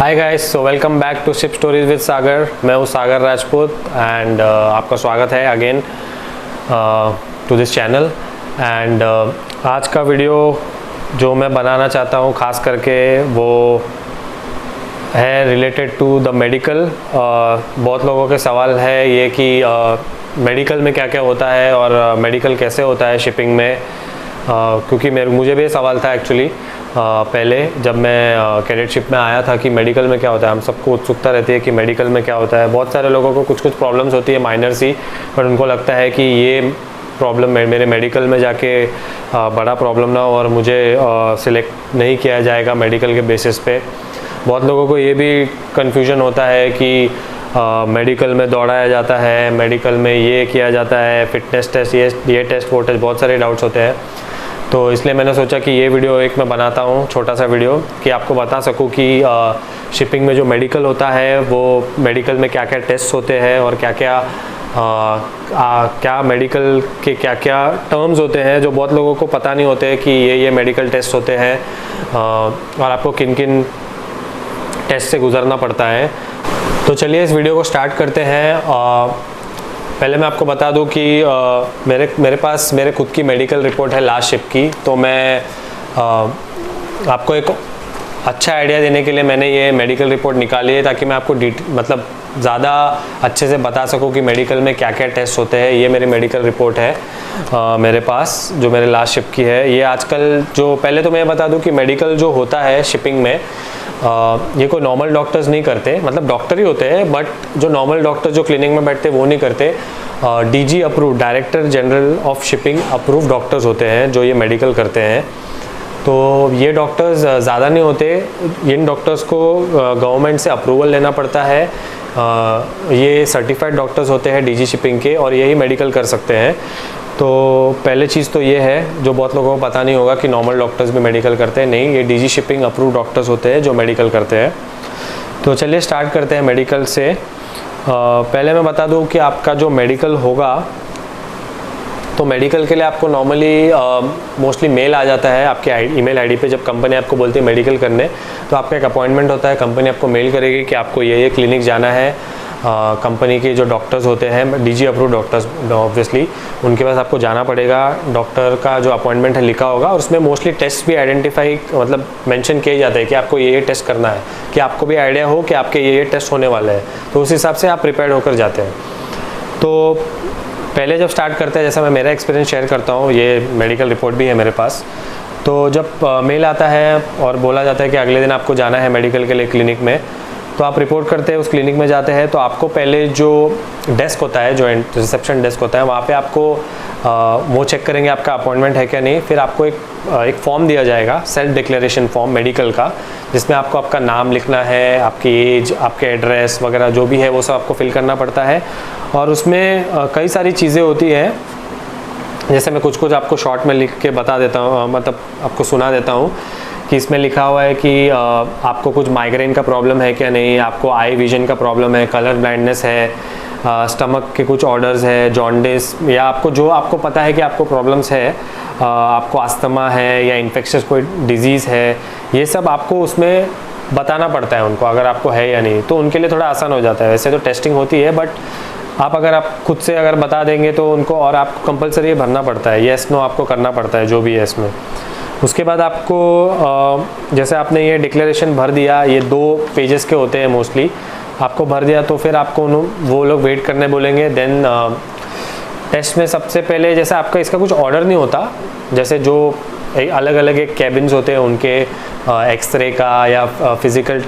Hi guys, so welcome back to ship stories with Sagar. मैं हूँ Sagar Rajput and आपका स्वागत है again to this channel. And आज का वीडियो जो मैं बनाना चाहता हूँ खास करके वो है रिलेटेड टू द मेडिकल। बहुत लोगों के सवाल है ये कि मेडिकल में क्या क्या होता है और मेडिकल कैसे होता है शिपिंग में, क्योंकि मुझे भी ये सवाल था एक्चुअली पहले जब मैं कैडेटशिप में आया था कि मेडिकल में क्या होता है। हम सबको उत्सुकता रहती है कि मेडिकल में क्या होता है। बहुत सारे लोगों को कुछ प्रॉब्लम्स होती है माइनर सी, पर उनको लगता है कि ये प्रॉब्लम मेरे मेडिकल में जाके बड़ा प्रॉब्लम ना हो और मुझे सिलेक्ट नहीं किया जाएगा मेडिकल के बेसिस पे। बहुत लोगों को ये भी कन्फ्यूजन होता है कि मेडिकल में दौड़ाया जाता है, मेडिकल में ये किया जाता है, फिटनेस टेस्ट, ये टेस्ट वो टेस्ट, बहुत सारे डाउट्स होते हैं। तो इसलिए मैंने सोचा कि ये वीडियो एक मैं बनाता हूँ, छोटा सा वीडियो, कि आपको बता सकूँ कि शिपिंग में जो मेडिकल होता है वो मेडिकल में क्या क्या टेस्ट होते हैं और क्या मेडिकल के क्या क्या टर्म्स होते हैं जो बहुत लोगों को पता नहीं होते कि ये मेडिकल टेस्ट होते हैं और आपको किन किन टेस्ट से गुजरना पड़ता है। तो चलिए इस वीडियो को स्टार्ट करते हैं। पहले मैं आपको बता दूं कि मेरे पास मेरे खुद की मेडिकल रिपोर्ट है लास्ट शिप की। तो मैं आपको एक अच्छा आइडिया देने के लिए मैंने ये मेडिकल रिपोर्ट निकाली है ताकि मैं आपको मतलब ज़्यादा अच्छे से बता सकूं कि मेडिकल में क्या क्या टेस्ट होते हैं। ये मेरी मेडिकल रिपोर्ट है मेरे पास जो मेरे लास्ट शिप की है। ये आजकल जो पहले तो मैं बता दूं कि मेडिकल जो होता है शिपिंग में ये कोई नॉर्मल डॉक्टर्स नहीं करते, मतलब डॉक्टर ही होते हैं बट जो नॉर्मल डॉक्टर जो क्लिनिक में बैठते हैं वो नहीं करते। DG approve, director general of shipping approve doctors होते हैं जो ये मेडिकल करते हैं। तो ये डॉक्टर्स ज़्यादा नहीं होते, इन डॉक्टर्स को गवर्नमेंट से अप्रूवल लेना पड़ता है। ये सर्टिफाइड डॉक्टर्स होते हैं डीजी शिपिंग के और यही मेडिकल कर सकते हैं। तो पहले चीज़ तो ये है जो बहुत लोगों को पता नहीं होगा कि नॉर्मल डॉक्टर्स भी मेडिकल करते हैं। नहीं, ये डीजी शिपिंग अप्रूव डॉक्टर्स होते हैं जो मेडिकल करते हैं। तो चलिए स्टार्ट करते हैं मेडिकल से। पहले मैं बता दूं कि आपका जो मेडिकल होगा तो मेडिकल के लिए आपको नॉर्मली मोस्टली मेल आ जाता है आपके ईमेल आईडी पे। जब कंपनी आपको बोलती है मेडिकल करने तो आपका एक अपॉइंटमेंट होता है, कंपनी आपको मेल करेगी कि आपको ये क्लिनिक जाना है। कंपनी के जो डॉक्टर्स होते हैं डीजी अप्रूव डॉक्टर्स ऑब्वियसली उनके पास आपको जाना पड़ेगा। डॉक्टर का जो अपॉइंटमेंट है लिखा होगा और उसमें मोस्टली टेस्ट भी आइडेंटिफाई मतलब मेंशन किए जाते हैं कि आपको ये टेस्ट करना है, कि आपको भी आइडिया हो कि आपके ये टेस्ट होने वाले हैं। तो उस हिसाब से आप प्रिपेयर होकर जाते हैं। तो पहले जब स्टार्ट करते हैं, जैसा मैं मेरा एक्सपीरियंस शेयर करता हूँ, ये मेडिकल रिपोर्ट भी है मेरे पास। तो जब मेल आता है और बोला जाता है कि अगले दिन आपको जाना है मेडिकल के लिए क्लिनिक में, तो आप रिपोर्ट करते हैं, उस क्लिनिक में जाते हैं। तो आपको पहले जो डेस्क होता है, जो रिसेप्शन डेस्क होता है, वहाँ पे आपको वो चेक करेंगे आपका अपॉइंटमेंट है क्या नहीं। फिर आपको एक फॉर्म दिया जाएगा, सेल्फ डिक्लेरेशन फॉर्म मेडिकल का, जिसमें आपको आपका नाम लिखना है, आपकी एज, आपके एड्रेस वगैरह जो भी है वो सब आपको फिल करना पड़ता है। और उसमें कई सारी चीज़ें होती हैं, जैसे मैं कुछ आपको शॉर्ट में लिख के बता देता हूँ, मतलब आपको सुना देता हूँ कि इसमें लिखा हुआ है कि आपको कुछ माइग्रेन का प्रॉब्लम है क्या नहीं, आपको आई विजन का प्रॉब्लम है, कलर ब्लाइंडनेस है, स्टमक के कुछ ऑर्डर्स है, जॉन्डिस, या आपको पता है कि आपको प्रॉब्लम्स है, आपको अस्थमा है या इन्फेक्शस कोई डिजीज़ है, ये सब आपको उसमें बताना पड़ता है उनको, अगर आपको है या नहीं। तो उनके लिए थोड़ा आसान हो जाता है। वैसे तो टेस्टिंग होती है बट अगर आप खुद से अगर बता देंगे तो उनको, और आपको कंपलसरी भरना पड़ता है, येस नो आपको करना पड़ता है जो भी है इसमें। उसके बाद आपको जैसे आपने ये डिक्लेरेशन भर दिया, ये 2 पेजेस के होते हैं मोस्टली, आपको भर दिया तो फिर आपको वो लोग वेट करने बोलेंगे। देन टेस्ट में सबसे पहले जैसे आपका इसका कुछ ऑर्डर नहीं होता, जैसे जो अलग अलग एक कैबिन्स होते हैं उनके एक्सरे का या physical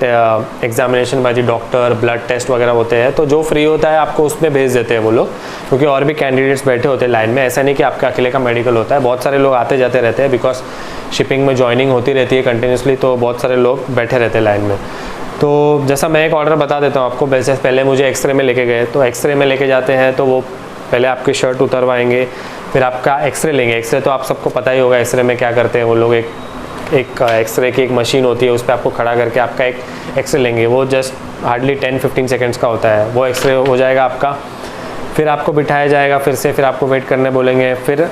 examination by the doctor, blood test वगैरह होते हैं, तो जो फ्री होता है आपको उसमें भेज देते हैं वो लोग, क्योंकि और भी कैंडिडेट्स बैठे होते हैं लाइन में। ऐसा नहीं कि आपका अकेले का मेडिकल होता है, बहुत सारे लोग आते जाते रहते हैं, बिकॉज शिपिंग में ज्वाइनिंग होती रहती है कंटिन्यूसली, तो बहुत सारे लोग बैठे रहते हैं लाइन में। तो जैसा मैं एक ऑर्डर बता देता हूँ आपको। वैसे पहले मुझे एक्सरे में लेके गए, तो एक्सरे में लेके जाते हैं तो वो पहले आपकी शर्ट उतरवाएंगे, फिर आपका एक्सरे लेंगे। एक्सरे तो आप सबको पता ही होगा एक्सरे में क्या करते हैं वो लोग। एक एक्सरे की एक मशीन होती है, उस पर आपको खड़ा करके आपका एक एक्सरे लेंगे। वो जस्ट हार्डली 10-15 सेकेंड्स का होता है, वो एक्सरे हो जाएगा आपका। फिर आपको बिठाया जाएगा, फिर आपको वेट करने बोलेंगे। फिर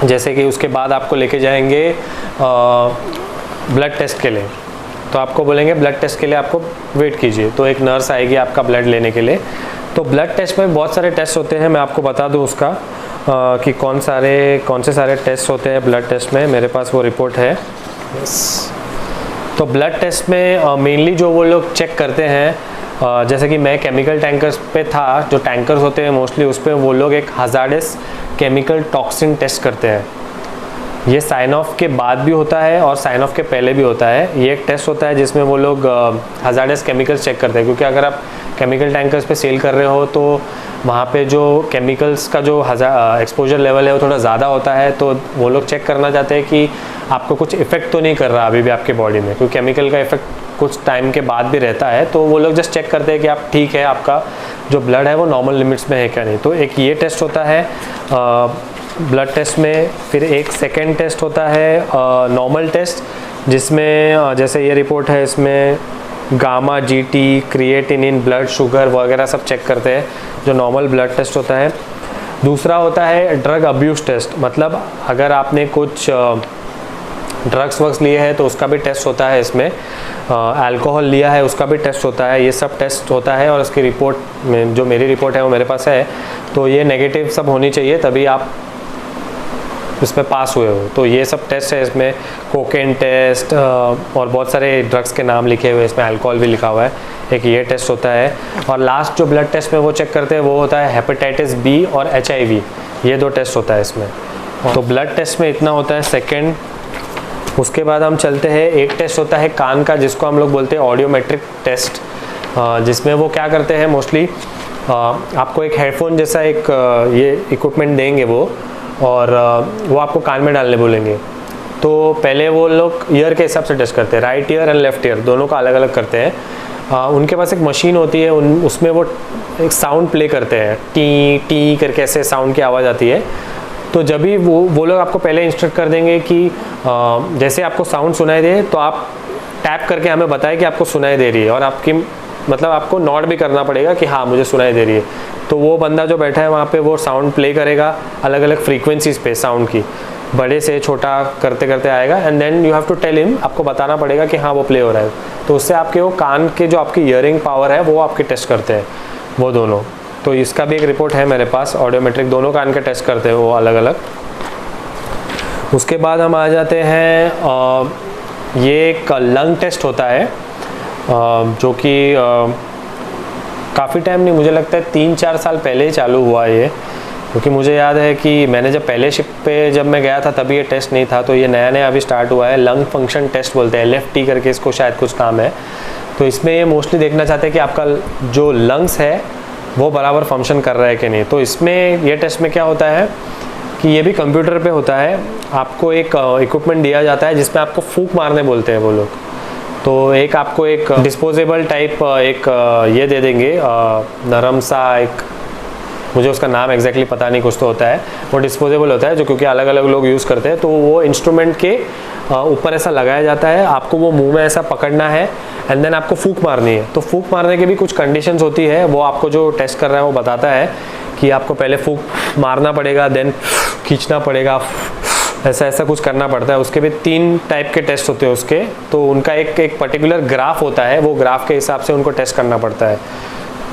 जैसे कि उसके बाद आपको लेके जाएंगे ब्लड टेस्ट के लिए। तो आपको बोलेंगे ब्लड टेस्ट के लिए आपको वेट कीजिए, तो एक नर्स आएगी आपका ब्लड लेने के लिए। तो ब्लड टेस्ट में बहुत सारे टेस्ट होते हैं, मैं आपको बता दूं उसका कि कौन से सारे टेस्ट होते हैं ब्लड टेस्ट में। मेरे पास वो रिपोर्ट है। तो ब्लड टेस्ट में मेनली जो वो लोग चेक करते हैं, जैसे कि मैं केमिकल टैंकर्स पे था, जो टैंकर्स होते हैं मोस्टली उस पर वो लोग एक हज़ार्डस केमिकल टॉक्सिन टेस्ट करते हैं। ये साइन ऑफ के बाद भी होता है और साइन ऑफ के पहले भी होता है। ये एक टेस्ट होता है जिसमें वो लोग हज़ार्डस केमिकल्स चेक करते हैं, क्योंकि अगर आप केमिकल टैंकर्स पे सेल कर रहे हो तो वहाँ पे जो केमिकल्स का जो एक्सपोजर लेवल है वो थोड़ा ज़्यादा होता है। तो वो लोग चेक करना चाहते हैं कि आपको कुछ इफ़ेक्ट तो नहीं कर रहा अभी भी आपके बॉडी में, क्योंकि केमिकल का इफ़ेक्ट कुछ टाइम के बाद भी रहता है। तो वो लोग जस्ट चेक करते हैं कि आप ठीक है, आपका जो ब्लड है वो नॉर्मल लिमिट्स में है क्या नहीं। तो एक ये टेस्ट होता है ब्लड टेस्ट में। फिर एक सेकेंड टेस्ट होता है नॉर्मल टेस्ट, जिसमें जैसे ये रिपोर्ट है, इसमें gamma GT, creatinine, blood sugar वगैरह सब चेक करते हैं, जो नॉर्मल ब्लड टेस्ट होता है। दूसरा होता है ड्रग अब्यूज़ टेस्ट, मतलब अगर आपने कुछ ड्रग्स वग्स लिए हैं तो उसका भी टेस्ट होता है इसमें। अल्कोहल लिया है उसका भी टेस्ट होता है। ये सब टेस्ट होता है और उसकी रिपोर्ट में, जो मेरी रिपोर्ट है वो मेरे पास है, तो ये नेगेटिव सब होनी चाहिए तभी आप इसमें पास हुए हो। तो ये सब टेस्ट है इसमें, कोकेन टेस्ट और बहुत सारे ड्रग्स के नाम लिखे हुए, इसमें अल्कोहल भी लिखा हुआ है। एक ये टेस्ट होता है और लास्ट जो ब्लड टेस्ट में वो चेक करते हैं वो होता है हेपेटाइटिस बी और HIV, ये 2 टेस्ट होता है इसमें। तो ब्लड टेस्ट में इतना होता है सेकेंड। उसके बाद हम चलते हैं, एक टेस्ट होता है कान का जिसको हम लोग बोलते हैं ऑडियोमेट्रिक टेस्ट, जिसमें वो क्या करते हैं मोस्टली आपको एक हेडफोन जैसा एक ये इक्विपमेंट देंगे वो, और वो आपको कान में डालने बोलेंगे। तो पहले वो लोग ईयर के हिसाब से टेस्ट करते हैं, right year and left ear दोनों का अलग अलग करते हैं। उनके पास एक मशीन होती है, उसमें वो एक साउंड प्ले करते हैं, टी टी करके ऐसे साउंड की आवाज़ आती है। तो जब भी वो लोग आपको पहले इंस्ट्रक्ट कर देंगे कि जैसे आपको साउंड सुनाई दे तो आप टैप करके हमें बताएं कि आपको सुनाई दे रही है, और आपकी मतलब आपको नॉट भी करना पड़ेगा कि हाँ मुझे सुनाई दे रही है। तो वो बंदा जो बैठा है वहाँ पे वो साउंड प्ले करेगा अलग अलग फ्रीक्वेंसीज पे, साउंड की बड़े से छोटा करते करते आएगा, and then you have to tell him, आपको बताना पड़ेगा कि हाँ वो प्ले हो रहा है। तो उससे आपके वो कान के जो आपकी ईयरिंग पावर है वो आपके टेस्ट करते हैं वो दोनों। तो इसका भी एक रिपोर्ट है मेरे पास, ऑडियोमेट्रिक दोनों कान के टेस्ट करते हैं वो अलग अलग। उसके बाद हम आ जाते हैं, ये एक लंग टेस्ट होता है जो कि काफ़ी टाइम नहीं, मुझे लगता है 3-4 साल पहले ही चालू हुआ ये, क्योंकि मुझे याद है कि मैंने जब पहले शिप पे जब मैं गया था तभी ये टेस्ट नहीं था। तो ये नया नया अभी स्टार्ट हुआ है, लंग फंक्शन टेस्ट बोलते हैं, LFT करके इसको शायद कुछ नाम है। तो इसमें ये मोस्टली देखना चाहते हैं कि आपका जो लंग्स है वो बराबर फंक्शन कर रहा है कि नहीं। तो इसमें ये टेस्ट में क्या होता है कि ये भी कंप्यूटर पे होता है, आपको एक इक्विपमेंट दिया जाता है जिसमें आपको फूंक मारने बोलते हैं वो लोग। तो एक आपको एक डिस्पोजेबल टाइप एक ये दे देंगे, नरम सा एक, मुझे उसका नाम एग्जैक्टली पता नहीं, कुछ तो होता है, वो डिस्पोजेबल होता है जो क्योंकि अलग अलग लोग यूज़ करते हैं। तो वो इंस्ट्रूमेंट के ऊपर ऐसा लगाया जाता है, आपको वो मुंह में ऐसा पकड़ना है एंड देन आपको फूंक मारनी है। तो फूंक मारने की भी कुछ कंडीशंस होती है, वो आपको जो टेस्ट कर रहा है वो बताता है कि आपको पहले फूंक मारना पड़ेगा, देन खींचना पड़ेगा, ऐसा ऐसा कुछ करना पड़ता है। उसके भी 3 टाइप के टेस्ट होते हैं उसके, तो उनका एक पर्टिकुलर ग्राफ होता है, वो ग्राफ के हिसाब से उनको टेस्ट करना पड़ता है।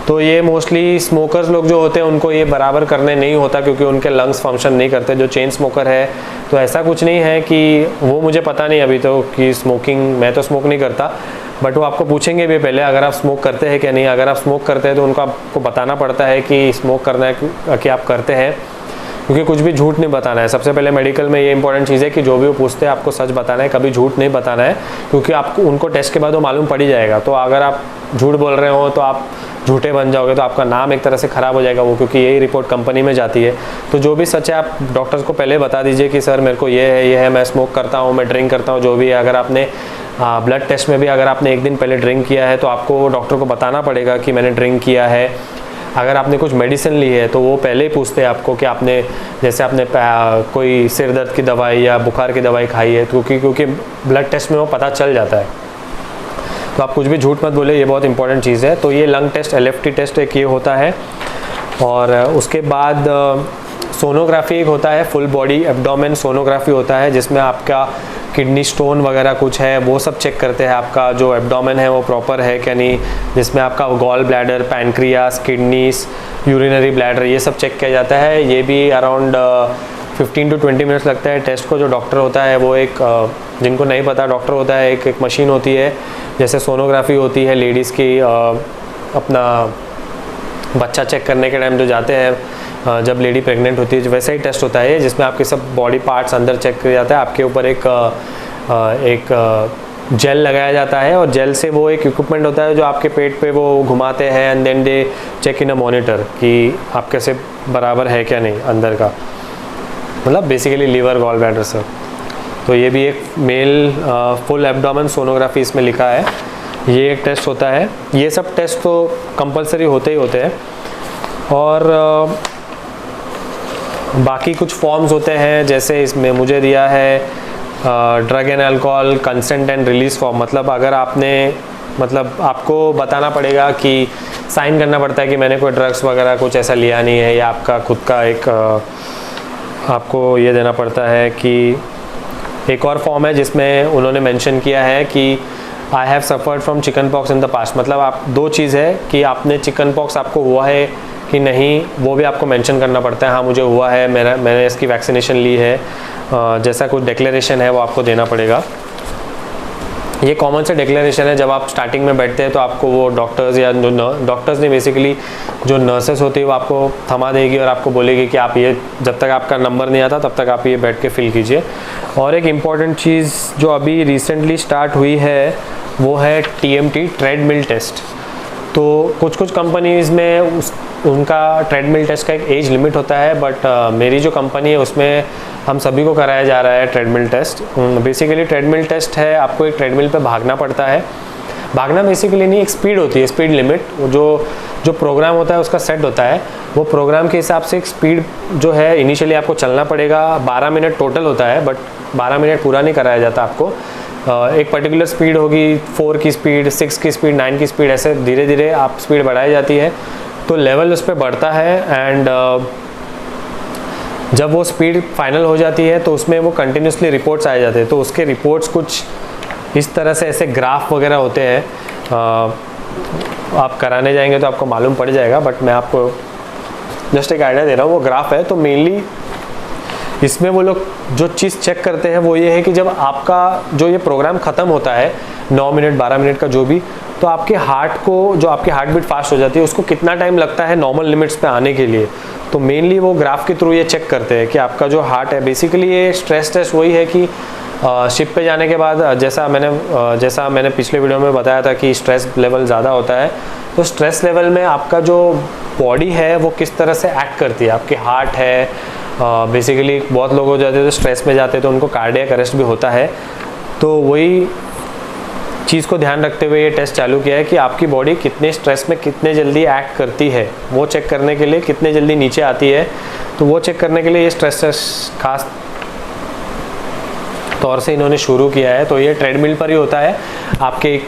तो ये मोस्टली स्मोकर्स लोग जो होते हैं उनको ये बराबर करने नहीं होता, क्योंकि उनके लंग्स फंक्शन नहीं करते। जो चेन स्मोकर है तो ऐसा कुछ नहीं है कि वो, मुझे पता नहीं अभी तो कि स्मोकिंग, मैं तो स्मोक नहीं करता, बट वो आपको पूछेंगे भी पहले अगर आप स्मोक करते हैं क्या नहीं। अगर आप स्मोक करते हैं तो उनको आपको बताना पड़ता है कि स्मोक करना है कि आप करते हैं, क्योंकि कुछ भी झूठ नहीं बताना है। सबसे पहले मेडिकल में ये इंपॉर्टेंट चीज़ है कि जो भी वो पूछते हैं आपको सच बताना है, कभी झूठ नहीं बताना है, क्योंकि आपको उनको टेस्ट के बाद वो मालूम पड़ ही जाएगा। तो अगर आप झूठ बोल रहे हो तो आप झूठे बन जाओगे, तो आपका नाम एक तरह से ख़राब हो जाएगा वो, क्योंकि यही रिपोर्ट कंपनी में जाती है। तो जो भी सच है आप डॉक्टर्स को पहले बता दीजिए कि सर मेरे को ये है, मैं स्मोक करता हूँ, मैं ड्रिंक करता हूँ, जो भी है। अगर आपने ब्लड टेस्ट में भी अगर आपने एक दिन पहले ड्रिंक किया है तो आपको डॉक्टर को बताना पड़ेगा कि मैंने ड्रिंक किया है। अगर आपने कुछ मेडिसिन ली है तो वो पहले ही पूछते हैं आपको कि आपने, जैसे आपने कोई सिर दर्द की दवाई या बुखार की दवाई खाई है, क्योंकि ब्लड टेस्ट में वो पता चल जाता है। तो आप कुछ भी झूठ मत बोले, ये बहुत इंपॉर्टेंट चीज़ है। तो ये लंग टेस्ट, LFT टेस्ट एक ये होता है। और उसके बाद सोनोग्राफी एक होता है, फुल बॉडी एब्डोमेन सोनोग्राफी होता है, जिसमें आपका किडनी स्टोन वगैरह कुछ है वो सब चेक करते हैं, आपका जो एब्डोमेन है वो प्रॉपर है क्या नहीं, जिसमें आपका gall bladder, pancreas, kidneys, urinary bladder ये सब चेक किया जाता है। ये भी अराउंड 15 to 20 मिनट्स लगता है टेस्ट को। जो डॉक्टर होता है वो एक जिनको नहीं पता, डॉक्टर होता है एक मशीन होती है, जैसे सोनोग्राफी होती है लेडीज़ की, अपना बच्चा चेक करने के टाइम जो जाते हैं जब लेडी प्रेग्नेंट होती है, वैसा ही टेस्ट होता है जिसमें आपके सब बॉडी पार्ट्स अंदर चेक किया जाता है। आपके ऊपर एक जेल लगाया जाता है और जेल से वो एक इक्विपमेंट होता है जो आपके पेट पे वो घुमाते हैं and then they check in a monitor कि आप कैसे बराबर है क्या नहीं अंदर का, मतलब बेसिकली लीवर, गॉल ब्लैडर सब। तो ये भी एक मेल फुल एब्डोमेन सोनोग्राफी इसमें लिखा है, ये एक टेस्ट होता है। ये सब टेस्ट तो कंपलसरी होते ही होते हैं। और बाकी कुछ फॉर्म्स होते हैं, जैसे इसमें मुझे दिया है drug and alcohol consent and release form. मतलब अगर आपने, मतलब आपको बताना पड़ेगा कि साइन करना पड़ता है कि मैंने कोई ड्रग्स वगैरह कुछ ऐसा लिया नहीं है, या आपका खुद का एक आपको ये देना पड़ता है कि एक और फॉर्म है जिसमें उन्होंने मेंशन किया है कि I have suffered from chicken pox in the past. मतलब आप दो चीज़ है कि आपने चिकन पॉक्स आपको हुआ है कि नहीं, वो भी आपको मेंशन करना पड़ता है। हाँ मुझे हुआ है, मैंने इसकी वैक्सीनेशन ली है, जैसा कुछ डिक्लेरेशन है वो आपको देना पड़ेगा। ये कॉमन से डिक्लेरेशन है, जब आप स्टार्टिंग में बैठते हैं तो आपको वो डॉक्टर्स या जो डॉक्टर्स ने बेसिकली जो नर्सेस होती है वो आपको थमा देगी और आपको बोलेगी कि आप ये, जब तक आपका नंबर नहीं आता तब तक आप ये बैठ के फिल कीजिए। और एक इम्पॉर्टेंट चीज़ जो अभी रिसेंटली स्टार्ट हुई है वो है TMT, ट्रेडमिल टेस्ट। तो कुछ कंपनीज़ में उनका ट्रेडमिल टेस्ट का एक एज लिमिट होता है, बट मेरी जो कंपनी है उसमें हम सभी को कराया जा रहा है treadmill test. Basically treadmill test है, आपको एक ट्रेडमिल पे भागना पड़ता है। भागना बेसिकली नहीं, एक स्पीड होती है, स्पीड लिमिट जो प्रोग्राम होता है उसका सेट होता है, वो प्रोग्राम के हिसाब से एक स्पीड जो है इनिशियली आपको चलना पड़ेगा। 12 मिनट टोटल होता है, बट 12 मिनट पूरा नहीं कराया जाता आपको। एक पर्टिकुलर स्पीड होगी, 4 की स्पीड, 6 की स्पीड, 9 की स्पीड, ऐसे धीरे धीरे आप स्पीड बढ़ाई जाती है तो लेवल उस पर बढ़ता है। एंड जब वो स्पीड फाइनल हो जाती है तो उसमें वो कंटिन्यूसली रिपोर्ट्स आए जाते हैं। तो उसके रिपोर्ट्स कुछ इस तरह से ऐसे ग्राफ वगैरह होते हैं, आप कराने जाएंगे तो आपको मालूम पड़ जाएगा, बट मैं आपको जस्ट एक आइडिया दे रहा हूँ। वो ग्राफ है, तो मेनली इसमें वो लोग जो चीज़ चेक करते हैं वो ये है कि जब आपका जो ये प्रोग्राम ख़त्म होता है 9 मिनट 12 मिनट का जो भी, तो आपके हार्ट को, जो आपकी हार्ट बीट फास्ट हो जाती है, उसको कितना टाइम लगता है नॉर्मल लिमिट्स पे आने के लिए। तो मेनली वो ग्राफ के थ्रू ये चेक करते हैं कि आपका जो हार्ट है, बेसिकली ये स्ट्रेस टेस्ट वही है कि शिप पे जाने के बाद जैसा मैंने पिछले वीडियो में बताया था कि स्ट्रेस लेवल ज़्यादा होता है, तो स्ट्रेस लेवल में आपका जो बॉडी है वो किस तरह से एक्ट करती है, आपकी हार्ट है। बेसिकली बहुत लोग हो जाते हैं तो स्ट्रेस में जाते हैं तो उनको कार्डियक अरेस्ट भी होता है। तो वही चीज़ को ध्यान रखते हुए ये टेस्ट चालू किया है कि आपकी बॉडी कितने स्ट्रेस में कितने जल्दी एक्ट करती है, वो चेक करने के लिए, कितने जल्दी नीचे आती है, तो वो चेक करने के लिए ये स्ट्रेस टेस्ट खास तौर से इन्होंने शुरू किया है। तो ये ट्रेडमिल पर ही होता है। आपके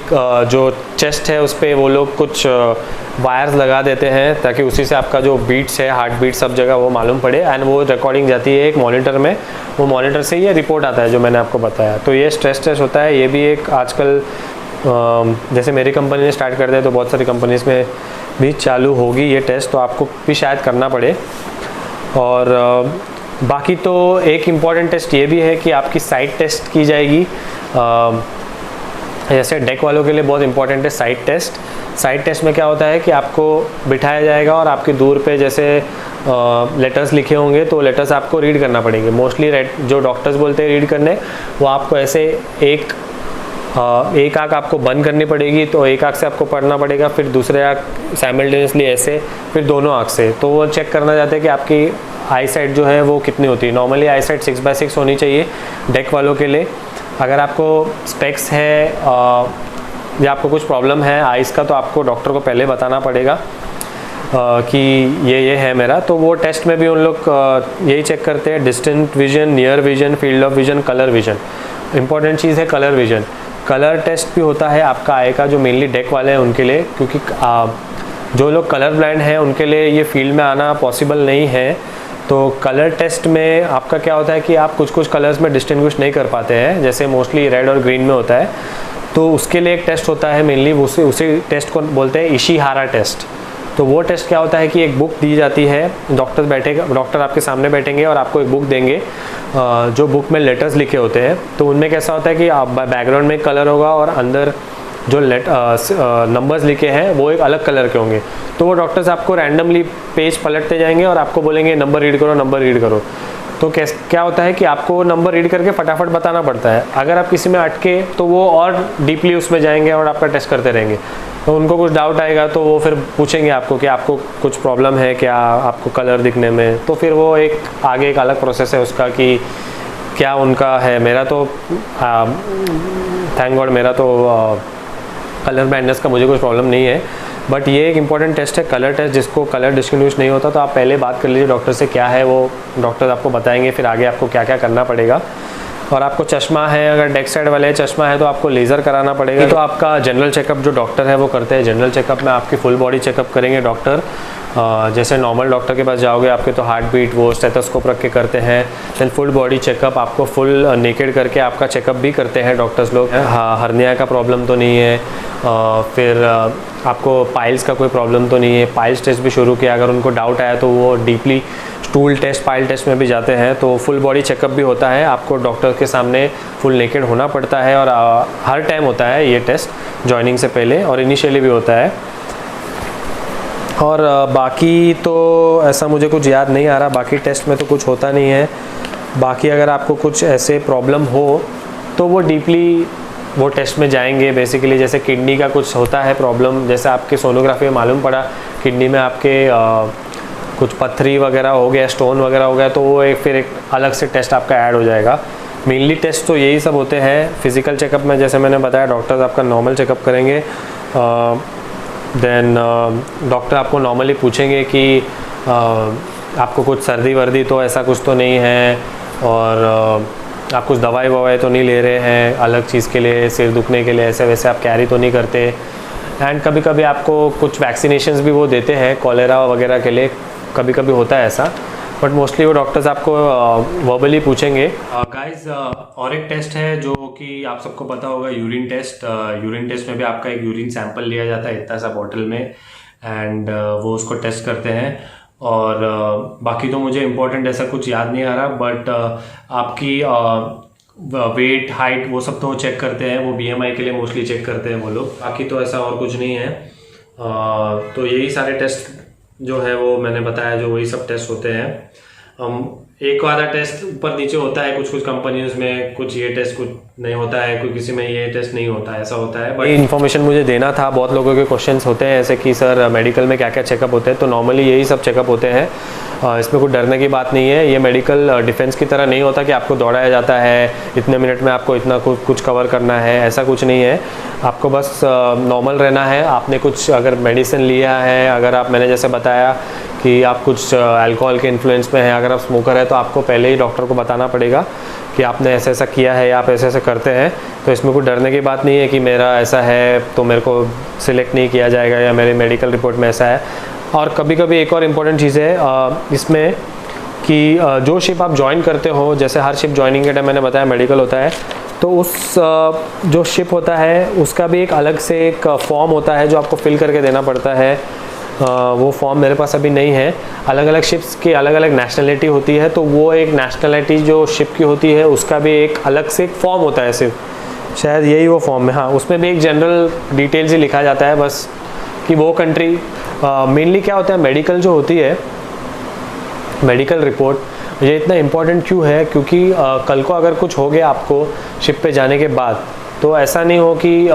जो चेस्ट है उस पर वो लोग कुछ वायर्स लगा देते हैं ताकि उसी से आपका जो बीट्स है, हार्ट बीट सब जगह वो मालूम पड़े, एंड वो रिकॉर्डिंग जाती है एक मॉनिटर में, वो मॉनिटर से ये रिपोर्ट आता है जो मैंने आपको बताया। तो ये स्ट्रेस टेस्ट होता है। ये भी एक आजकल जैसे मेरी कंपनी ने स्टार्ट कर दिया तो बहुत सारी कंपनीज में भी चालू होगी ये टेस्ट, तो आपको भी शायद करना पड़े। और बाकी तो एक इम्पॉर्टेंट टेस्ट ये भी है कि आपकी साइट टेस्ट की जाएगी। जैसे डेक वालों के लिए बहुत इंपॉर्टेंट है साइट टेस्ट। साइट टेस्ट में क्या होता है कि आपको बिठाया जाएगा और आपकी दूर पे जैसे लेटर्स लिखे होंगे तो लेटर्स आपको रीड करना पड़ेंगे। मोस्टली जो डॉक्टर्स बोलते हैं रीड करने, वो आपको ऐसे एक आँख आपको बंद करनी पड़ेगी, तो एक आँख से आपको पढ़ना पड़ेगा, फिर दूसरे आँख साइमल्टेनियसली ऐसे, फिर दोनों आँख से। तो वो चेक करना चाहते हैं कि आपकी आई साइट जो है वो कितनी होती है। नॉर्मली आई साइट 6/6 होनी चाहिए डेक वालों के लिए। अगर आपको स्पेक्स है या आपको कुछ प्रॉब्लम है आइज़ का, तो आपको डॉक्टर को पहले बताना पड़ेगा कि ये है मेरा। तो वो टेस्ट में भी उन लोग यही चेक करते हैं, distant vision, near vision, field of vision, colour vision. Important चीज़ है कलर विजन। कलर टेस्ट भी होता है आपका आई का, जो मेनली डेक वाले हैं उनके लिए, क्योंकि जो लोग कलर ब्लाइंड हैं उनके लिए ये फील्ड में आना पॉसिबल नहीं है। तो कलर टेस्ट में आपका क्या होता है कि आप कुछ कुछ कलर्स में डिस्टिंग्विश नहीं कर पाते हैं, जैसे मोस्टली रेड और ग्रीन में होता है, तो उसके लिए एक टेस्ट होता है मेनली, उसी टेस्ट को बोलते हैं इशिहारा टेस्ट। तो वो टेस्ट क्या होता है कि एक बुक दी जाती है, डॉक्टर आपके सामने बैठेंगे और आपको एक बुक देंगे, जो बुक में लेटर्स लिखे होते हैं। तो उनमें कैसा होता है कि आप बैकग्राउंड में एक कलर होगा और अंदर जो नंबर्स लिखे हैं वो एक अलग कलर के होंगे। तो वो डॉक्टर्स आपको रैंडमली पेज पलटते जाएंगे और आपको बोलेंगे नंबर रीड करो, नंबर रीड करो। तो क्या होता है कि आपको नंबर रीड करके फटाफट बताना पड़ता है। अगर आप किसी में अटके तो वो और डीपली उसमें जाएंगे और आपका टेस्ट करते रहेंगे। तो उनको कुछ डाउट आएगा तो वो फिर पूछेंगे आपको कि आपको कुछ प्रॉब्लम है क्या, आपको कलर दिखने में। तो फिर वो आगे एक अलग प्रोसेस है उसका कि क्या उनका है। मेरा तो थैंक गॉड मेरा तो कलर ब्लाइंडनेस का मुझे कुछ प्रॉब्लम नहीं है, बट ये एक इंपॉर्टेंट टेस्ट है कलर टेस्ट, जिसको कलर डिस्टिंग्विश नहीं होता। तो आप पहले बात कर लीजिए डॉक्टर से क्या है, वो डॉक्टर आपको बताएंगे फिर आगे आपको क्या क्या करना पड़ेगा। और आपको चश्मा है, अगर डेक साइड वाले चश्मा है तो आपको लेज़र कराना पड़ेगा। तो आपका जनरल चेकअप जो डॉक्टर है वो करते हैं। जनरल चेकअप में आपकी फुल बॉडी चेकअप करेंगे डॉक्टर। जैसे नॉर्मल डॉक्टर के पास जाओगे आपके तो हार्ट बीट वो स्टेथोस्कोप रख के करते हैं। देन फुल बॉडी चेकअप, आपको फुल नेकेड करके आपका चेकअप भी करते हैं डॉक्टर्स लोग। हर्निया का प्रॉब्लम तो नहीं है, फिर आपको पाइल्स का कोई प्रॉब्लम तो नहीं है। पाइल्स टेस्ट भी शुरू किया, अगर उनको डाउट आया तो वो deeply stool test, pile test में भी जाते हैं। तो फुल बॉडी चेकअप भी होता है, आपको डॉक्टर के सामने फुल नेकेड होना पड़ता है। और हर टाइम होता है ये टेस्ट, जॉइनिंग से पहले और इनिशियली भी होता है। और बाकी तो ऐसा मुझे कुछ याद नहीं आ रहा, बाकी टेस्ट में तो कुछ होता नहीं है। बाकी अगर आपको कुछ ऐसे प्रॉब्लम हो तो वो डीपली वो टेस्ट में जाएंगे। बेसिकली जैसे किडनी का कुछ होता है प्रॉब्लम, जैसे आपके सोनोग्राफी में मालूम पड़ा किडनी में आपके कुछ पत्थरी वगैरह हो गया, स्टोन वगैरह हो गया, तो वो फिर एक अलग से टेस्ट आपका ऐड हो जाएगा। मेनली टेस्ट तो यही सब होते हैं। फिज़िकल चेकअप में जैसे मैंने बताया डॉक्टर्स आपका नॉर्मल चेकअप करेंगे। देन डॉक्टर आपको नॉर्मली पूछेंगे कि आपको कुछ सर्दी वर्दी तो ऐसा कुछ तो नहीं है, और आप कुछ दवाई ववाई तो नहीं ले रहे हैं अलग चीज़ के लिए, सिर दुखने के लिए ऐसे वैसे आप कैरी तो नहीं करते। एंड कभी कभी आपको कुछ वैक्सीनेशंस भी वो देते हैं कॉलेरा वगैरह के लिए, कभी कभी होता है ऐसा, बट मोस्टली वो डॉक्टर्स आपको वर्बली पूछेंगे। गाइस और एक टेस्ट है जो कि आप सबको पता होगा, यूरिन टेस्ट। यूरिन टेस्ट में भी आपका एक यूरिन सैंपल लिया जाता है इतना सा बॉटल में, एंड वो उसको टेस्ट करते हैं। और बाकी तो मुझे इम्पोर्टेंट ऐसा कुछ याद नहीं आ रहा, बट आपकी वेट, हाइट वो सब तो चेक करते हैं, वो BMI के लिए मोस्टली चेक करते हैं वो लोग। बाकी तो ऐसा और कुछ नहीं है। तो यही सारे टेस्ट जो है वो मैंने बताया, जो वही सब टेस्ट होते हैं। एक आधा टेस्ट ऊपर नीचे होता है कुछ कुछ कंपनीज में, कुछ ये टेस्ट कुछ नहीं होता है, कोई किसी में ये टेस्ट नहीं होता है, ऐसा होता है। बट इन्फॉर्मेशन मुझे देना था। बहुत लोगों के क्वेश्चंस होते हैं ऐसे कि सर मेडिकल में क्या क्या चेकअप होते हैं, तो नॉर्मली यही सब चेकअप होते हैं। इसमें कुछ डरने की बात नहीं है। ये मेडिकल डिफेंस की तरह नहीं होता कि आपको दौड़ाया जाता है इतने मिनट में आपको इतना कुछ कवर करना है, ऐसा कुछ नहीं है। आपको बस नॉर्मल रहना है। आपने कुछ अगर मेडिसिन लिया है, अगर आप, मैंने जैसे बताया कि आप कुछ अल्कोहल के इन्फ्लुएंस में हैं, अगर आप स्मोकर है तो आपको पहले ही डॉक्टर को बताना पड़ेगा कि आपने ऐसा ऐसा किया है या आप ऐसे ऐसे करते हैं। तो इसमें कोई डरने की बात नहीं है कि मेरा ऐसा है तो मेरे को सिलेक्ट नहीं किया जाएगा या मेरे मेडिकल रिपोर्ट में ऐसा है। और कभी कभी एक और इम्पॉर्टेंट चीज़ है इसमें कि जो शिप आप ज्वाइन करते हो, जैसे हर शिप ज्वाइनिंग के टाइम मैंने बताया मेडिकल होता है, तो उस जो शिप होता है उसका भी एक अलग से एक फॉर्म होता है जो आपको फिल करके देना पड़ता है। वो फॉर्म मेरे पास अभी नहीं है। अलग अलग शिप्स की अलग अलग नेशनलिटी होती है, तो वो एक नेशनलिटी जो शिप की होती है उसका भी एक अलग से एक फॉर्म होता है, सिर्फ शायद यही वो फॉर्म है। हाँ, उसमें भी एक जनरल डिटेल्स ही लिखा जाता है बस कि वो कंट्री मेनली क्या होता है। मेडिकल जो होती है, मेडिकल रिपोर्ट ये इतना इम्पोर्टेंट क्यों है, क्योंकि कल को अगर कुछ हो गया आपको शिप पे जाने के बाद, तो ऐसा नहीं हो कि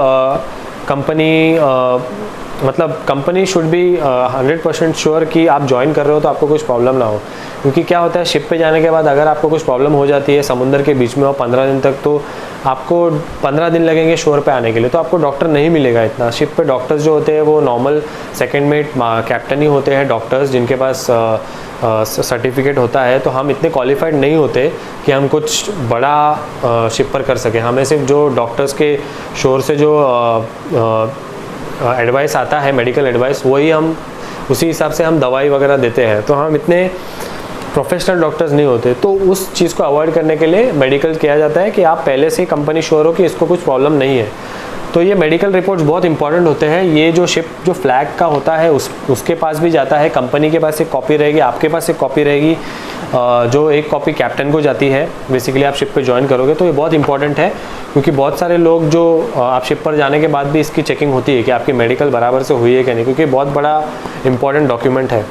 कंपनी शुड बी 100% श्योर कि आप ज्वाइन कर रहे हो तो आपको कुछ प्रॉब्लम ना हो। क्योंकि क्या होता है शिप पे जाने के बाद अगर आपको कुछ प्रॉब्लम हो जाती है समुद्र के बीच में और 15 दिन तक, तो आपको 15 दिन लगेंगे शोर पे आने के लिए, तो आपको डॉक्टर नहीं मिलेगा इतना। शिप पे डॉक्टर्स जो होते हैं वो नॉर्मल सेकंड मेट कैप्टन ही होते हैं डॉक्टर्स, जिनके पास सर्टिफिकेट होता है। तो हम इतने क्वालिफाइड नहीं होते कि हम कुछ बड़ा शिप पर कर सकें। हमें सिर्फ जो डॉक्टर्स के शोर से जो एडवाइस आता है, मेडिकल एडवाइस, वही हम उसी हिसाब से हम दवाई वगैरह देते हैं। तो हम इतने प्रोफेशनल डॉक्टर्स नहीं होते, तो उस चीज़ को अवॉइड करने के लिए मेडिकल किया जाता है कि आप पहले से कंपनी श्योर हो कि इसको कुछ प्रॉब्लम नहीं है। तो ये मेडिकल रिपोर्ट्स बहुत इंपॉर्टेंट होते हैं। ये जो शिप जो फ्लैग का होता है उसके पास भी जाता है, कंपनी के पास एक कॉपी रहेगी, आपके पास एक कॉपी रहेगी, जो एक कॉपी कैप्टन को जाती है। बेसिकली आप शिप पे ज्वाइन करोगे तो ये बहुत इंपॉर्टेंट है, क्योंकि बहुत सारे लोग जो आप शिप पर जाने के बाद भी इसकी चेकिंग होती है कि आपकी मेडिकल बराबर से हुई है कि नहीं, क्योंकि बहुत बड़ा इंपॉर्टेंट डॉक्यूमेंट है।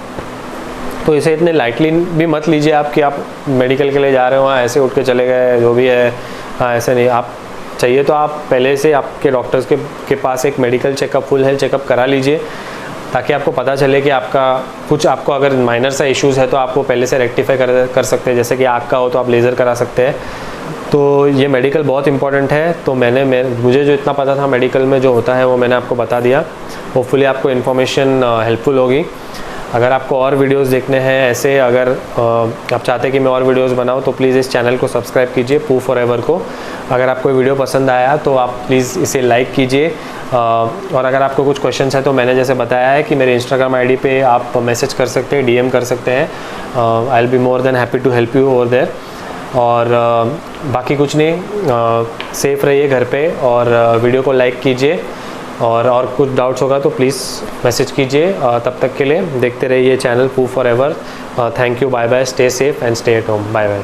तो इसे इतने लाइटली भी मत लीजिए आप कि आप मेडिकल के लिए जा रहे हो, हाँ ऐसे उठ के चले गए जो भी है, हाँ ऐसे नहीं। आप चाहिए तो आप पहले से आपके डॉक्टर्स के पास एक medical checkup, full health checkup करा लीजिए, ताकि आपको पता चले कि आपको अगर माइनर सा इश्यूज़ है तो आपको पहले से रेक्टिफाई कर सकते हैं। जैसे कि आँख का हो तो आप लेज़र करा सकते हैं। तो ये मेडिकल बहुत इंपॉर्टेंट है। तो मुझे जो इतना पता था मेडिकल में जो होता है वो मैंने आपको बता दिया। होपफुली आपको इन्फॉर्मेशन हेल्पफुल होगी। अगर आपको और वीडियोस देखने हैं ऐसे, अगर आप चाहते हैं कि मैं और वीडियोस बनाऊं, तो प्लीज़ इस चैनल को सब्सक्राइब कीजिए, पू फॉरएवर को। अगर आपको वीडियो पसंद आया तो आप प्लीज़ इसे लाइक कीजिए। और अगर आपको कुछ क्वेश्चंस है तो मैंने जैसे बताया है कि मेरे इंस्टाग्राम आईडी पे आप मैसेज कर सकते हैं, डीएम कर सकते हैं। I will be more than happy to help you over there. और बाकी कुछ नहीं, सेफ़ रहिए घर पे, और वीडियो को लाइक कीजिए। और कुछ डाउट्स होगा तो प्लीज़ मैसेज कीजिए। तब तक के लिए देखते रहिए चैनल पू forever. Thank you, bye bye, stay safe and stay at home, bye bye.